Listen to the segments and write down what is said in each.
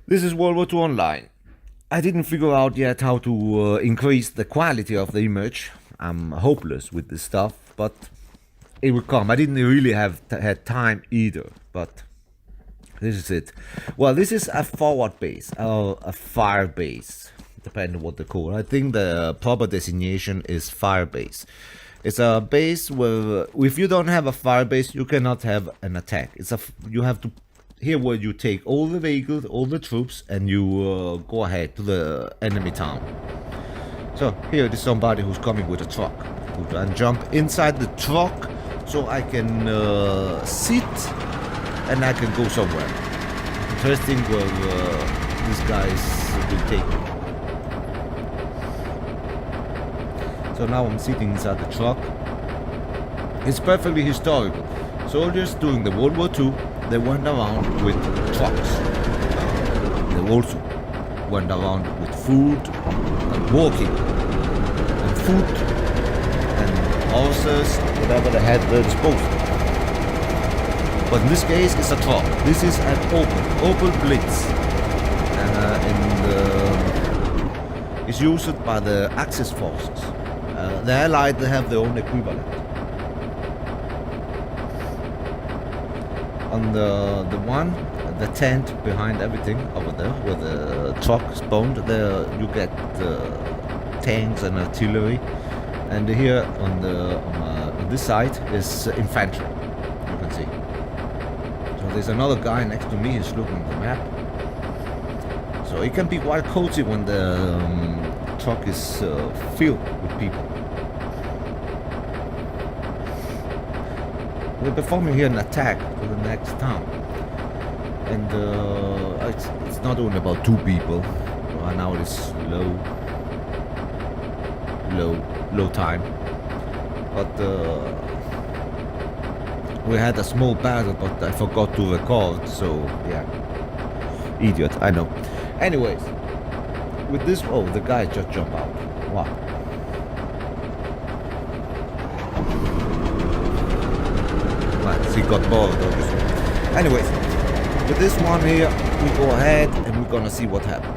This is WW2 online. I didn't figure out yet how to increase the quality of the image. I'm hopeless with this stuff, but it will come. I didn't really have had time either, but this is it. Well, this is a forward base, or a fire base, depending on what they call it. I think the proper designation is fire base. It's a base where, if you don't have a fire base, you cannot have an attack. You have to, here where you take all the vehicles, all the troops, and you go ahead to the enemy town. So here is somebody who's coming with a truck. And jump inside the truck so I can sit and I can go somewhere. Interesting where these guys will take me. So now I'm sitting inside the truck. It's perfectly historical. Soldiers during the World War II, they went around with trucks. They also went around with food and walking and food and horses, whatever they had at their disposal. But in this case, it's a truck. This is an Opel Blitz. It's used by the Axis forces. The Allied, they have their own equivalent. On the tent behind everything over there, where the truck spawned, there you get tanks and artillery. And here on this side is infantry, you can see. So there's another guy next to me, he's looking at the map. So it can be quite cozy when the truck is filled with people. We're performing here an attack to the next town, and it's not only about two people. Right now it is low time, but we had a small battle, but I forgot to record. So yeah, idiot, I know. Anyways, with this, oh, the guy just jumped out. Wow. He got bored, obviously. Anyways, with this one here, we go ahead and we're gonna see what happens.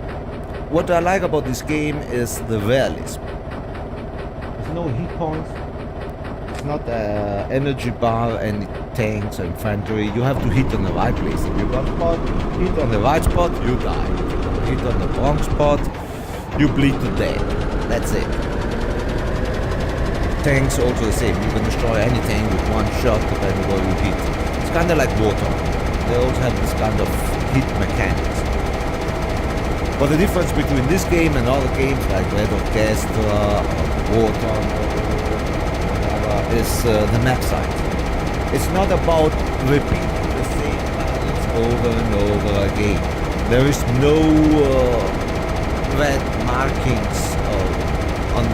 What I like about this game is the realism. There's no hit points. It's not an energy bar and tanks and infantry. You have to hit on the right place. If you got spot, hit on the right spot, you die. If you hit on the wrong spot, you bleed to death. That's it. Tanks also the same. You can destroy any tank with one shot depending where you hit. It's kind of like water. They also have this kind of hit mechanics. But the difference between this game and other games like Red Orchestra or Water is the map size. It's not about repeating the same battles over and over again. There is no red markings on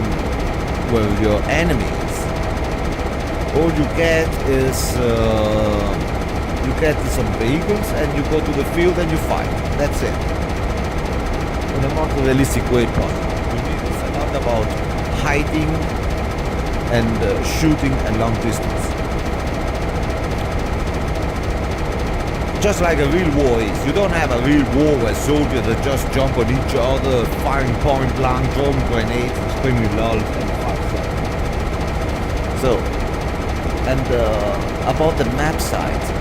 where your enemy is. All you get is some vehicles and you go to the field and you fight. That's it. In a more realistic way possible. It's a lot about hiding and shooting a long distance. Just like a real war is. You don't have a real war where soldiers that just jump on each other, firing point blank, throwing grenades and screaming lols and fight. So, and about the map size,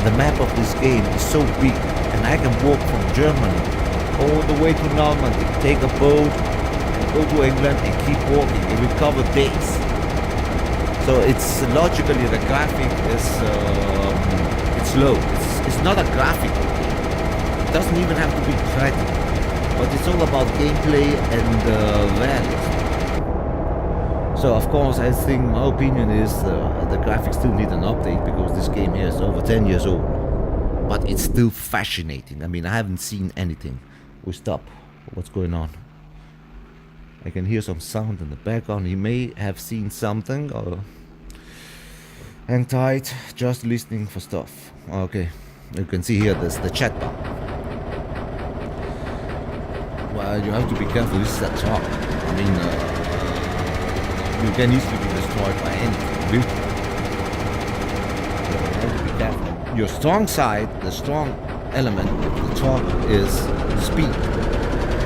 the map of this game is so big, and I can walk from Germany all the way to Normandy, take a boat, and go to England and keep walking. It will cover days. So it's logically the graphic is it's low. It's not a graphical game. It doesn't even have to be tragic, but it's all about gameplay and realism. So of course, I think my opinion is the graphics still need an update because this game here is over 10 years old. But it's still fascinating. I mean, I haven't seen anything. We stop. What's going on? I can hear some sound in the background. You may have seen something or hang tight, just listening for stuff. Okay, you can see here there's the chat bar. Well, you have to be careful. This is a truck. I mean, you can easily be destroyed by anything. So you have to be careful. Your strong side, the strong element of the truck is speed.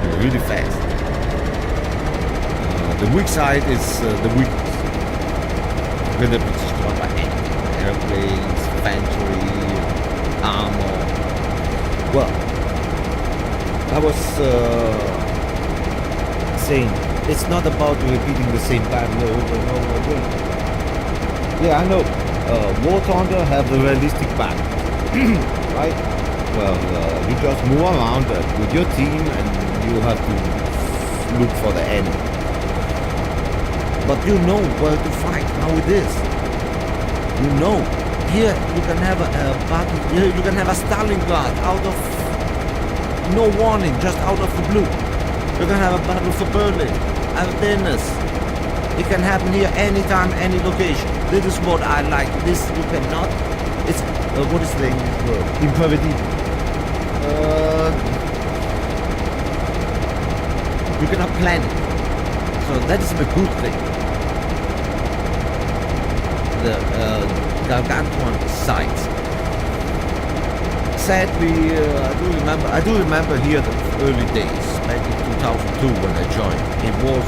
You're really fast. The weak side is the weakness. You can be destroyed by anything. Airplanes, infantry, armor. Well, I was saying, it's not about repeating the same battle over and over again. Yeah, I know. War Thunder have the realistic battle, right? Well, you just move around with your team and you have to look for the enemy. But you know where to fight, how it is. You know. Here you can have a battle, here you can have a Stalingrad out of no warning, just out of the blue. You can have a battle for Berlin, Ardennes. It can happen here anytime, any location. This is what I like. This you cannot. It's what is the English word? Impredictable. You cannot plan it. So that is the good thing. The gargantuan size. Sadly, I do remember here the early days back in 2002 when I joined. It was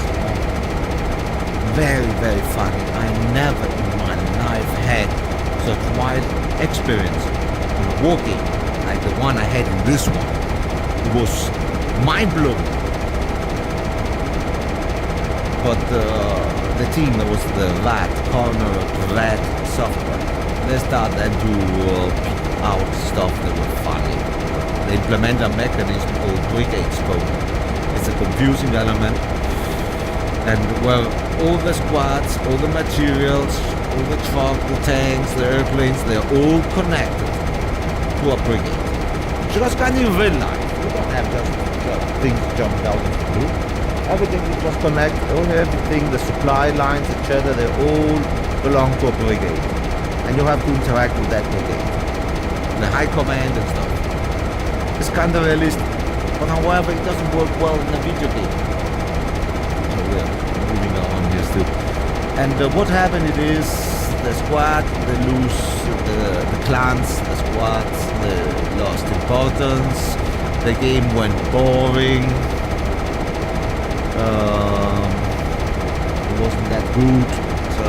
very, very funny. I never in my life had such wide experience in a war game like the one I had in this one. It was mind-blowing. But the team that was the rat software, they started to pick out stuff that were funny. They implement a mechanism called brigade spoke. It's a confusing element. And well, all the squads, all the materials, all the trucks, the tanks, the airplanes, they're all connected to a brigade. Just kind of in real life. You don't have just things jumped out of the blue. Everything is just connected, everything, the supply lines, etc., they all belong to a brigade. And you have to interact with that brigade. The high command and stuff. It's kind of realistic. But however, it doesn't work well in a video game. So we're moving on here still. And what happened it is, the squad, they lose, the clans, the squads, they lost importance. The game went boring. It wasn't that good, so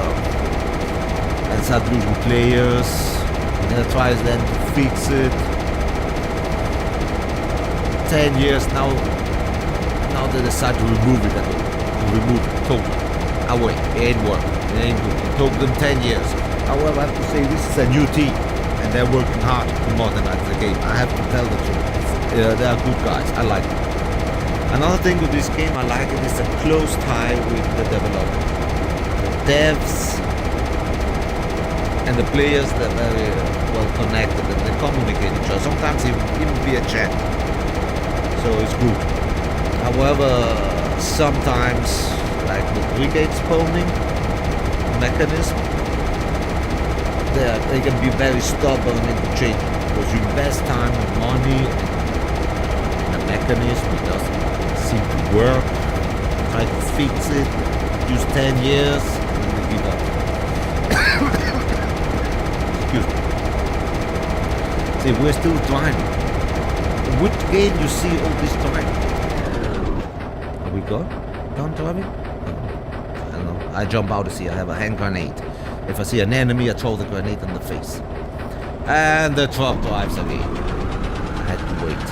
and started losing players. And they tries then to fix it. 10 years now they decide to remove it totally. Away. It ain't work. It ain't good. It took them 10 years. However, I have to say this is a new team and they're working hard to modernize the game. I have to tell the truth. They are good guys. I like them. Another thing with this game I like it is a close tie with the developer. The devs and the players, they're very well connected and they communicate each other. Sometimes even via chat. So it's good. However, sometimes, like the brigade spawning mechanism, they can be very stubborn in changing because you invest time and money in a mechanism. It doesn't seem to work. Try to fix it. Use 10 years and then they give up. Excuse me. See, we're still driving. Which game you see all this time? Are we done driving? I don't know. I jump out to see I have a hand grenade. If I see an enemy, I throw the grenade in the face. And the truck drives again. I had to wait.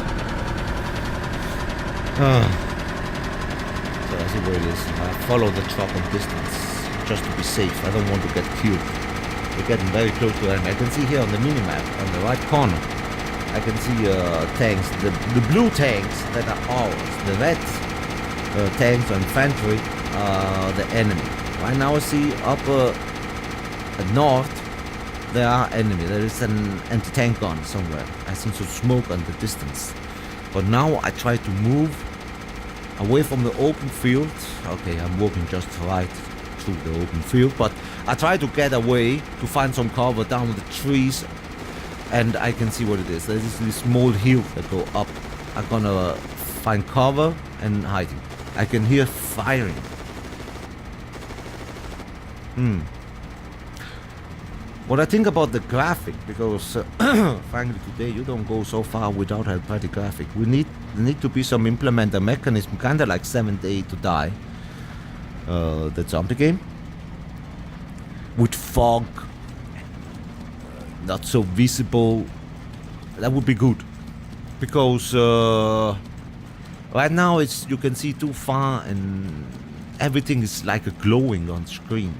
So I see where it is. I follow the truck on distance just to be safe. I don't want to get killed. We're getting very close to them. I can see here on the minimap, on the right corner, I can see tanks. The blue tanks that are ours. The red tanks or infantry are the enemy. Right now I see up at north there are enemy. There is an anti-tank gun somewhere. I see some smoke on the distance. But now I try to move away from the open field. Okay, I'm walking just right through the open field, but I try to get away to find some cover down the trees, and I can see what it is. There's this small hill that go up. I'm gonna find cover and hiding. I can hear firing. What I think about the graphic, because frankly today you don't go so far without a pretty graphic. There need to be some implemented mechanism, kind of like 7th Day to Die, the zombie game, with fog, not so visible. That would be good, because right now you can see too far and everything is like a glowing on screen.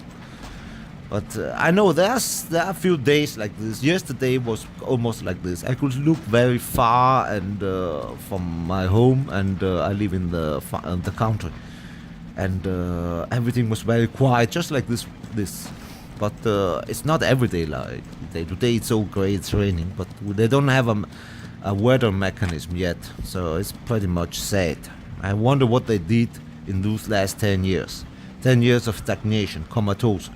But I know there are a few days like this. Yesterday was almost like this. I could look very far and from my home, and I live in the country, and everything was very quiet, just like this. But it's not every day like today. It's so great. It's raining, but they don't have a weather mechanism yet, so it's pretty much sad. I wonder what they did in those last 10 years. 10 years of stagnation, comatose.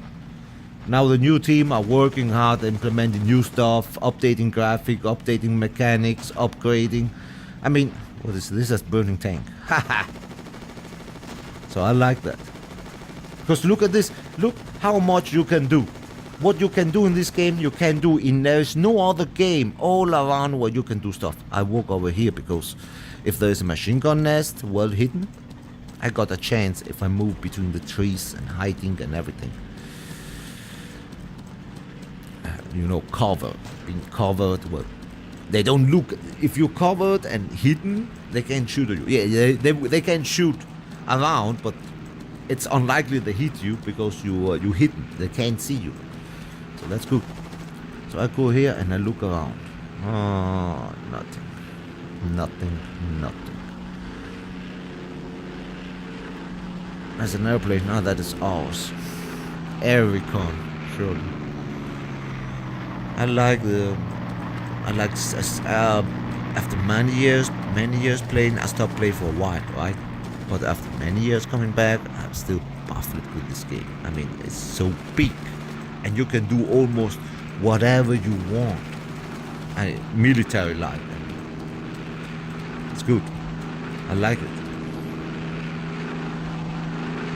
Now the new team are working hard, implementing new stuff, updating graphic, updating mechanics, upgrading. I mean, what is this? Is burning tank. So I like that. Because look at this. Look how much you can do. What you can do in this game, you can do in there's no other game all around where you can do stuff. I walk over here because if there is a machine gun nest well hidden, I got a chance if I move between the trees and hiding and everything. Being covered. Well, they don't look. If you're covered and hidden, they can shoot at you. Yeah, they can shoot around, but it's unlikely they hit you because you hidden. They can't see you. So that's good. So I go here and I look around. Oh, nothing. There's an airplane. Now that is ours. Air recon, surely. After many years playing, I stopped playing for a while, right? But after many years coming back, I'm still baffled with this game. I mean, it's so big, and you can do almost whatever you want. And military-like. It's good. I like it.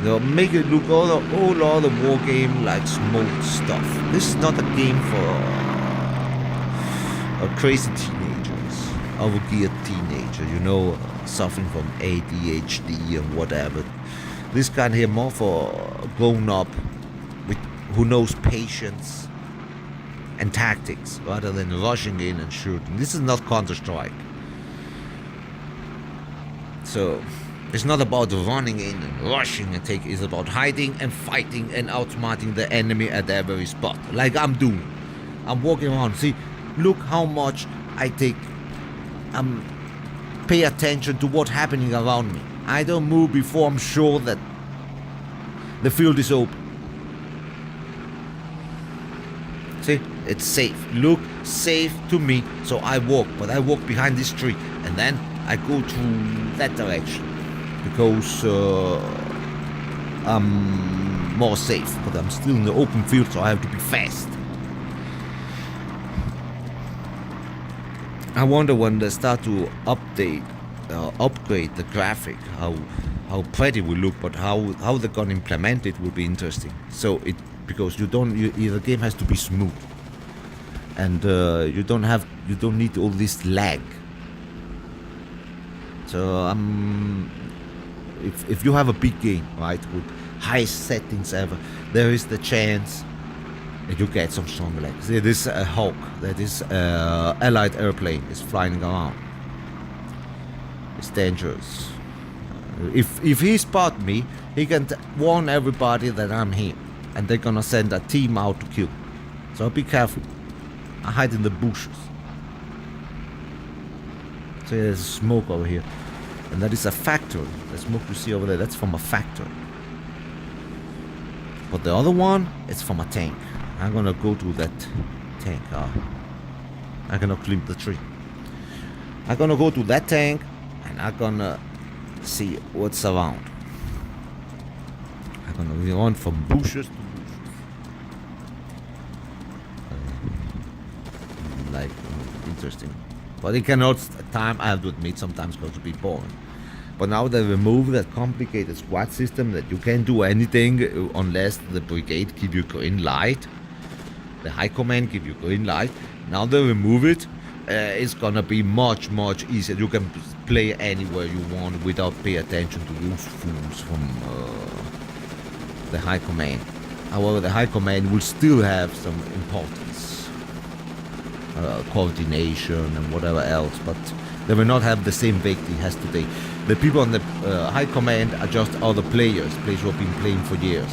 They'll make it look all the war game like smooth stuff. This is not a game for crazy teenagers, overgeared teenager, suffering from ADHD and whatever. This kind here more for grown up with who knows patience and tactics rather than rushing in and shooting. This is not Counter-Strike. So it's not about running in and rushing and taking. It's about hiding and fighting and outsmarting the enemy at every spot, like I'm doing. I'm walking around. See, look how much I take. Pay attention to what's happening around me. I don't move before I'm sure that the field is open. See, it's safe. Look safe to me. So I walk, but I walk behind this tree, and then I go to that direction because I'm more safe. But I'm still in the open field, so I have to be fast. I wonder when they start to upgrade the graphic, how pretty it will look, but how they're gonna implement it will be interesting. So because the game has to be smooth, and you don't need all this lag. So if you have a big game, right, with high settings ever, there is the chance that you get some strong lag. See, this Hawk, that is Allied airplane, is flying around. It's dangerous. If he spot me, he can warn everybody that I'm him, and they're gonna send a team out to kill. So be careful. I hide in the bushes. So there's smoke over here, and that is a factory. The smoke you see over there, that's from a factory. But the other one, it's from a tank. I'm gonna go to that tank. I'm gonna climb the tree. I'm gonna go to that tank, and I'm gonna see what's around. I'm gonna run from bushes to bushes. Interesting. But it cannot, at time, I have to admit, sometimes going to be boring. But now they remove that complicated squad system that you can't do anything unless the brigade give you green light. The high command give you green light. Now they remove it. It's gonna be much easier. You can play anywhere you want without pay attention to those fools from the high command. However, the high command will still have some importance, coordination and whatever else, but they will not have the same weight it has today. The people on the high command are just other players who have been playing for years.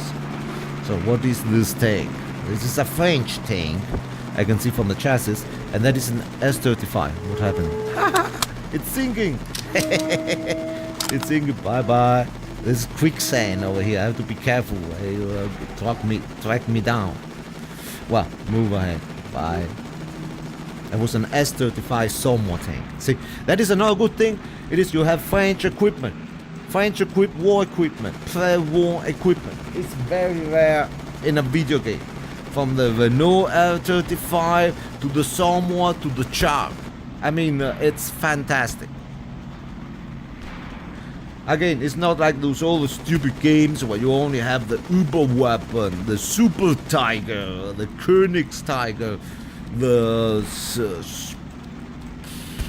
So what is this tank? This is a French tank, I can see from the chassis, and that is an S-35. What happened? It's sinking! It's sinking, bye-bye. There's quicksand over here, I have to be careful. He'll track me down. Well, move ahead, bye. It was an S-35 Somewhat tank. See, that is another good thing. It is you have French equipment. French equipped war equipment, pre-war equipment. It's very rare in a video game. From the Renault R35 to the Somewhat to the Char. I mean, it's fantastic. Again, it's not like those all the stupid games where you only have the Uber weapon, the Super Tiger, the Königstiger, the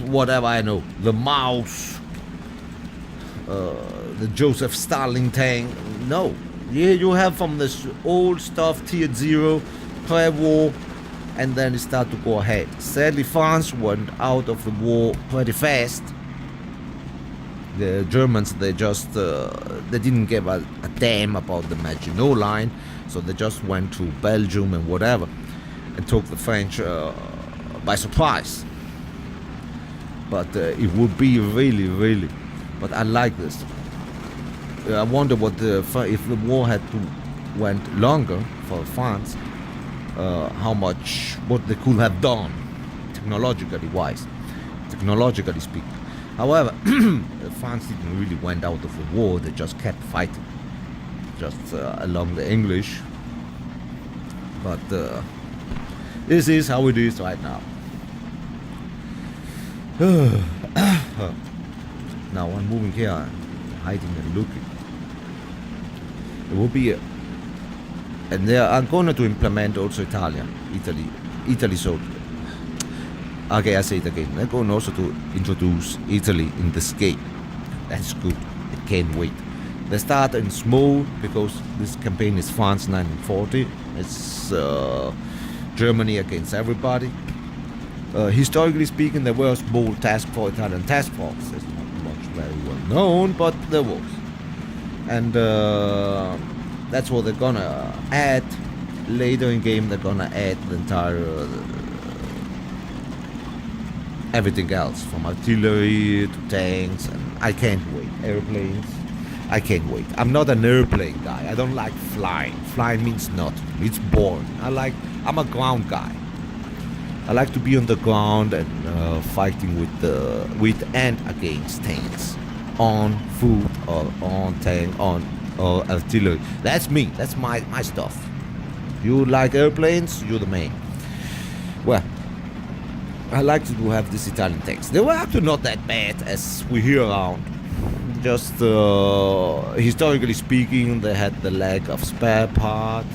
whatever I know, the Mouse, the Joseph Stalin tank. No, here you have from this old stuff, Tier 0, pre-war, and then it started to go ahead. Sadly, France went out of the war pretty fast. The Germans, they just they didn't give a damn about the Maginot Line, so they just went to Belgium and whatever, and took the French by surprise. But it would be really. But I like this. I wonder what if the war had went longer for France, what they could have done, technologically speaking. However, France didn't really went out of the war. They just kept fighting, just along the English. But this is how it is right now. Now I'm moving here, hiding and looking. It will be, and they are going to implement also Italy. So, okay, I say it again. They're going also to introduce Italy in this game. That's good. It can't wait. They start in small because this campaign is France 1940. It's Germany against everybody. Historically speaking, there was small Italian task force. It's not much very well known, but there was. And that's what they're gonna add. Later in game, they're gonna add the entire everything else, from artillery to tanks, and I can't wait. Airplanes, I can't wait. I'm not an airplane guy. I don't like flying. Flying means nothing. It's boring. I'm a ground guy. I like to be on the ground and fighting with and against tanks, on foot or on tank, on artillery. That's me. That's my stuff. You like airplanes? You're the man. Well, I like to have these Italian tanks. They were actually not that bad as we hear around. Just historically speaking, they had the lack of spare part.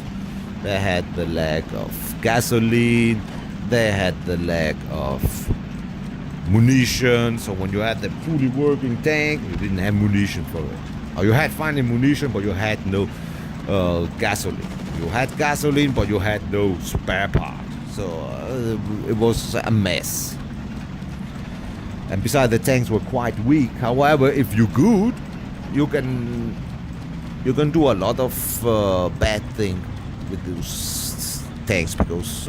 They had the lack of gasoline. They had the lack of munition. So when you had the fully working tank, you didn't have munition for it. Or you had fine munition, but you had no gasoline. You had gasoline, but you had no spare part. So it was a mess. And besides, the tanks were quite weak. However, if you're good, you can do a lot of bad things with those tanks, because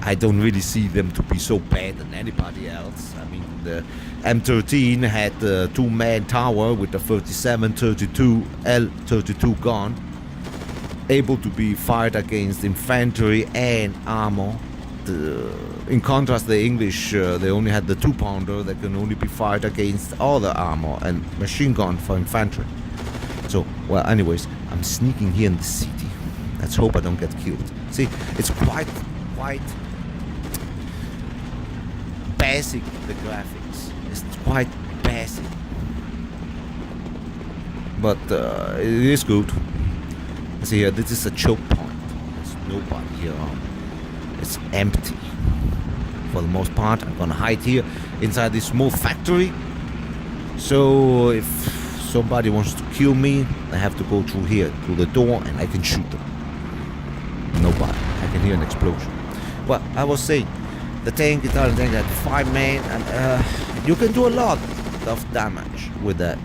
I don't really see them to be so bad than anybody else. I mean, the M13 had the two-man tower with the 37-32 L-32 gun, able to be fired against infantry and armor. In contrast, the English, they only had the 2-pounder that can only be fired against other armor and machine gun for infantry. So, well, anyways, I'm sneaking here in the city. Let's hope I don't get killed. See, it's quite basic, the graphics. It's quite basic. But it is good. See here, this is a choke point. nobody here around. It's empty for the most part. I'm gonna hide here inside this small factory. So if somebody wants to kill me, I have to go through here, through the door, and I can shoot them. Nobody. I can hear an explosion. Well, I was saying, the tank, Italian tank, had 5 men, and you can do a lot of damage with that.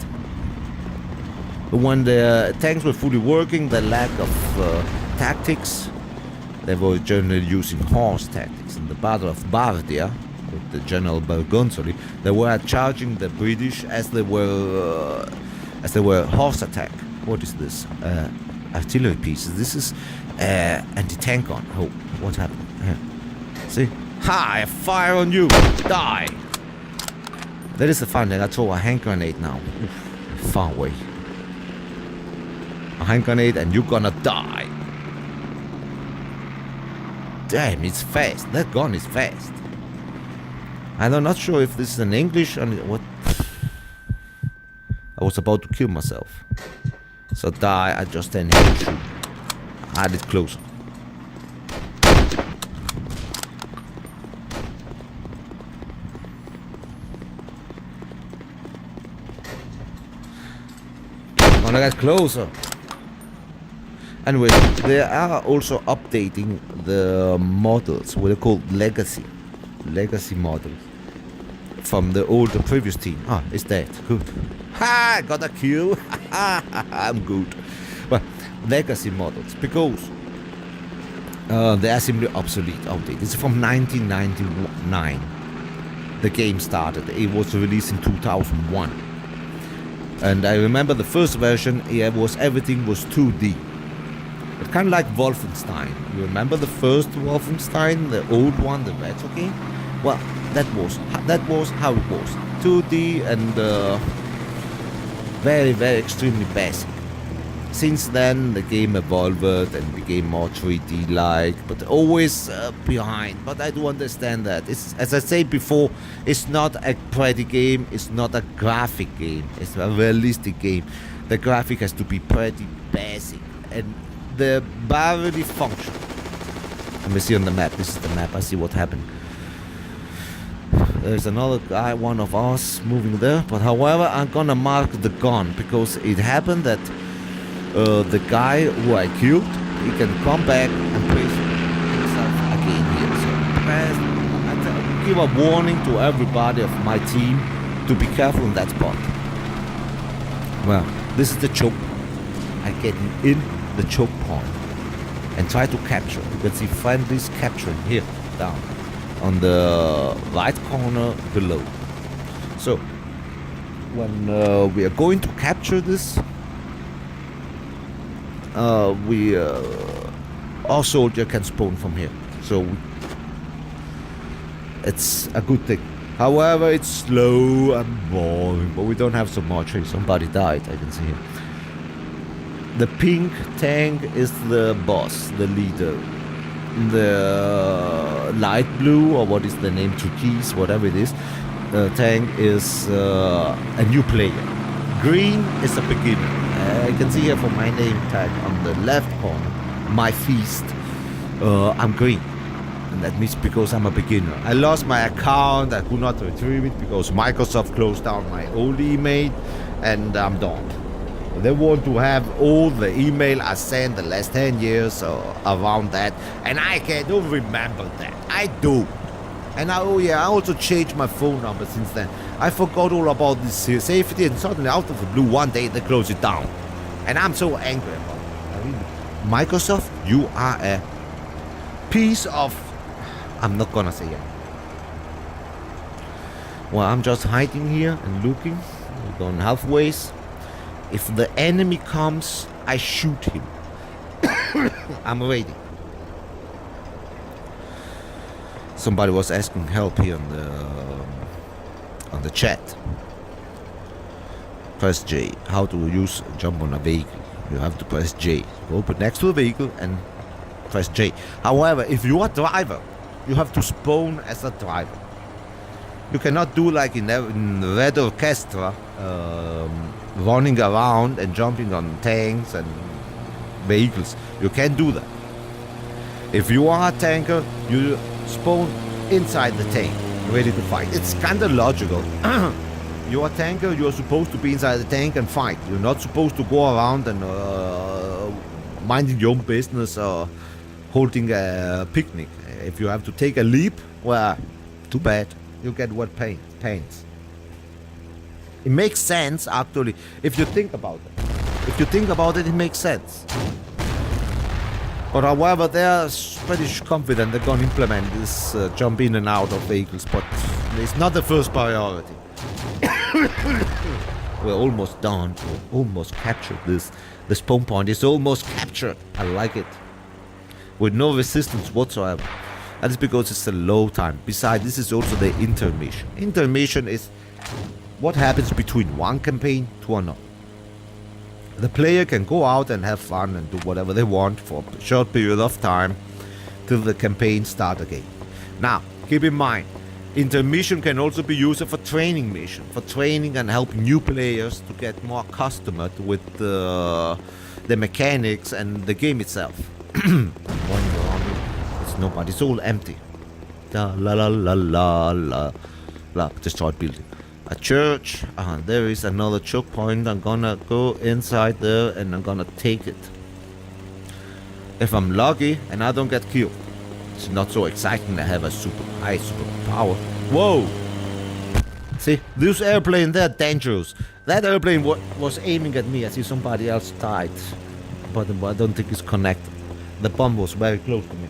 When the tanks were fully working, the lack of tactics, they were generally using horse tactics. In the Battle of Bardia, with the General Bergonzoli, they were charging the British as they were horse attack. What is this? Artillery pieces. This is anti-tank gun. Oh, what happened? Yeah. See? Ha! I fire on you! Die! That is the fun thing. I throw a hand grenade now. Oof, far away. A hand grenade and you're gonna die. Damn, it's fast. That gun is fast. I'm not sure if this is in English and what. I was about to kill myself. So die, I just stand here and shoot. I had it closer. Gonna get closer. Anyway, they are also updating the models, what are called legacy models from the previous team. Ah, it's dead. Good. Ha! Got a kill. I'm good. Well, legacy models because they are simply obsolete, outdated. It's from 1999. The game started. It was released in 2001, and I remember the first version. Everything was 2D. It's kind of like Wolfenstein. You remember the first Wolfenstein, the old one, the retro game? Well, that was how it was. 2D and very, very extremely basic. Since then, the game evolved and became more 3D-like, but always behind. But I do understand that. It's, as I said before, it's not a pretty game. It's not a graphic game. It's a realistic game. The graphic has to be pretty basic and they barely function. Let me see on the map. This is the map. I see what happened. There's another guy, one of us, moving there. But however, I'm gonna mark the gun because it happened that the guy who I killed, he can come back and place himself again here. So I give a warning to everybody of my team to be careful in that spot. Well, this is the choke. I get in the choke point and try to capture. You can see friendlies capturing here, down on the right corner below. So when we are going to capture this, our soldier can spawn from here. So it's a good thing. However, it's slow and boring, but we don't have so much. Hey, somebody died, I can see here. The pink tank is the boss, the leader. The light blue, or what is the name, turquoise, whatever it is, tank is a new player. Green is a beginner. You can see here from my name tag on the left corner, my feast, I'm green. And that means because I'm a beginner. I lost my account, I could not retrieve it because Microsoft closed down my old email and I'm done. They want to have all the email I sent the last 10 years around that, and I can't remember that. I do. And I also changed my phone number since then. I forgot all about this safety, and suddenly out of the blue one day they close it down. And I'm so angry about it. Microsoft, you are a piece of... I'm not gonna say it. Well, I'm just hiding here and looking. We're going halfways. If the enemy comes, I shoot him. I'm ready. Somebody was asking help here on the chat. Press J. How to use jump on a vehicle? You have to press J. Go put next to the vehicle and press J. However, if you are a driver, you have to spawn as a driver. You cannot do like in Red Orchestra, running around and jumping on tanks and vehicles. You can't do that. If you are a tanker, you spawn inside the tank, ready to fight. It's kind of logical. You're a tanker, you're supposed to be inside the tank and fight. You're not supposed to go around and minding your own business or holding a picnic. If you have to take a leap, well, too bad. You get wet pains. It makes sense, actually, if you think about it. If you think about it, it makes sense. But however, they're pretty confident they're going to implement this jump in and out of vehicles, but it's not the first priority. We're almost done. We're almost captured this. The spawn point is almost captured. I like it. With no resistance whatsoever. That is because it's a low time. Besides, this is also the intermission. Intermission is what happens between one campaign to another. The player can go out and have fun and do whatever they want for a short period of time till the campaign starts again. Now, keep in mind, intermission can also be used for training mission, for training and helping new players to get more accustomed with the mechanics and the game itself. It's nobody, it's all empty. La la la la la la. Destroyed building. A church. There is another choke point. I'm gonna go inside there and I'm gonna take it. If I'm lucky and I don't get killed. It's not so exciting to have a super power. Whoa! See, this airplane, they're dangerous. That airplane was aiming at me. I see somebody else died. But I don't think it's connected. The bomb was very close to me.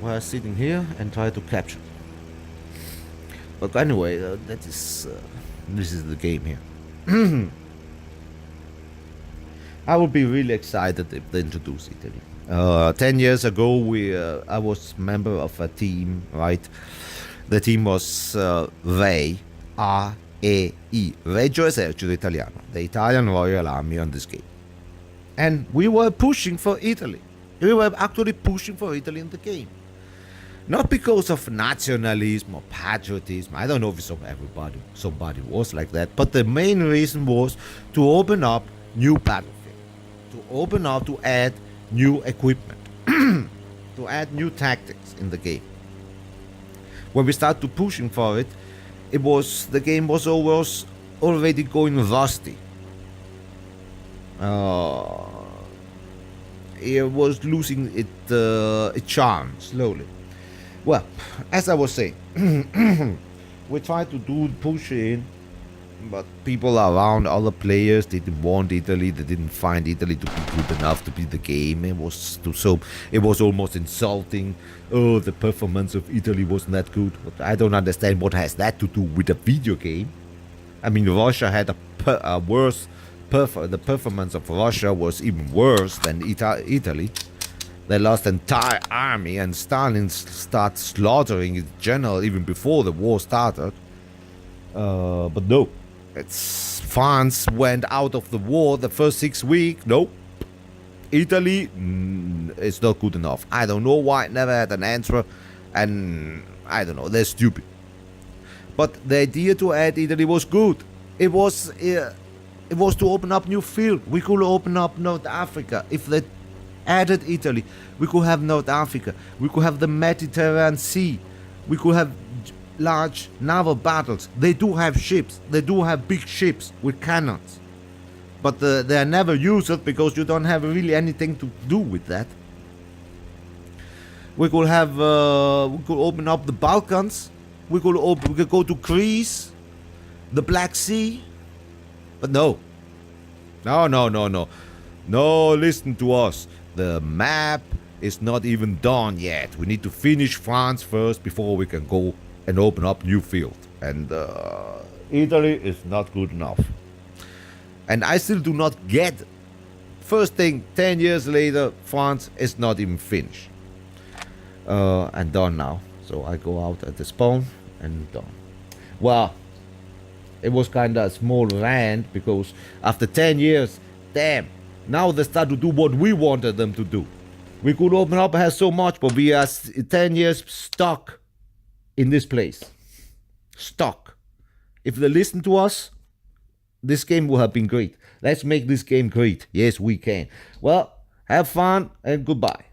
We're sitting here and try to capture. But anyway, this is the game here. I would be really excited if they introduce Italy. 10 years ago, I was member of a team, right? The team was REI, R-E-I, Regio Esercito Italiano, the Italian Royal Army on this game. And we were pushing for Italy. We were actually pushing for Italy in the game. Not because of nationalism or patriotism. I don't know if somebody was like that. But the main reason was to open up new battlefield. To open up, to add new equipment. To add new tactics in the game. When we started pushing for it, the game was already going rusty. It was losing its charm slowly. Well, as I was saying, we tried to push in, but people around, other players, they didn't want Italy. They didn't find Italy to be good enough to be the game. It was almost insulting. Oh, the performance of Italy wasn't that good. But I don't understand what has that to do with a video game. I mean, Russia had a worse. The performance of Russia was even worse than Italy. They lost an entire army, and Stalin started slaughtering his general even before the war started. But no, France went out of the war the first 6 weeks. Nope. Italy is not good enough. I don't know why. Never had an answer, and I don't know. They're stupid. But the idea to add Italy was good. It was to open up new field. We could open up North Africa. If they added Italy, we could have North Africa. We could have the Mediterranean Sea. We could have large naval battles. They do have ships. They do have big ships with cannons. But they are never used because you don't have really anything to do with that. We could open up the Balkans. We could go to Greece, the Black Sea. But no. No, listen to us. The map is not even done yet. We need to finish France first before we can go and open up new field. And Italy is not good enough. And I still do not get. First thing, 10 years later, France is not even finished. And done now. So I go out at the spawn and done. Well, it was kind of a small rant because after 10 years, damn, now they start to do what we wanted them to do. We could open up and have so much, but we are 10 years stuck in this place. Stuck. If they listen to us, this game would have been great. Let's make this game great. Yes, we can. Well, have fun and goodbye.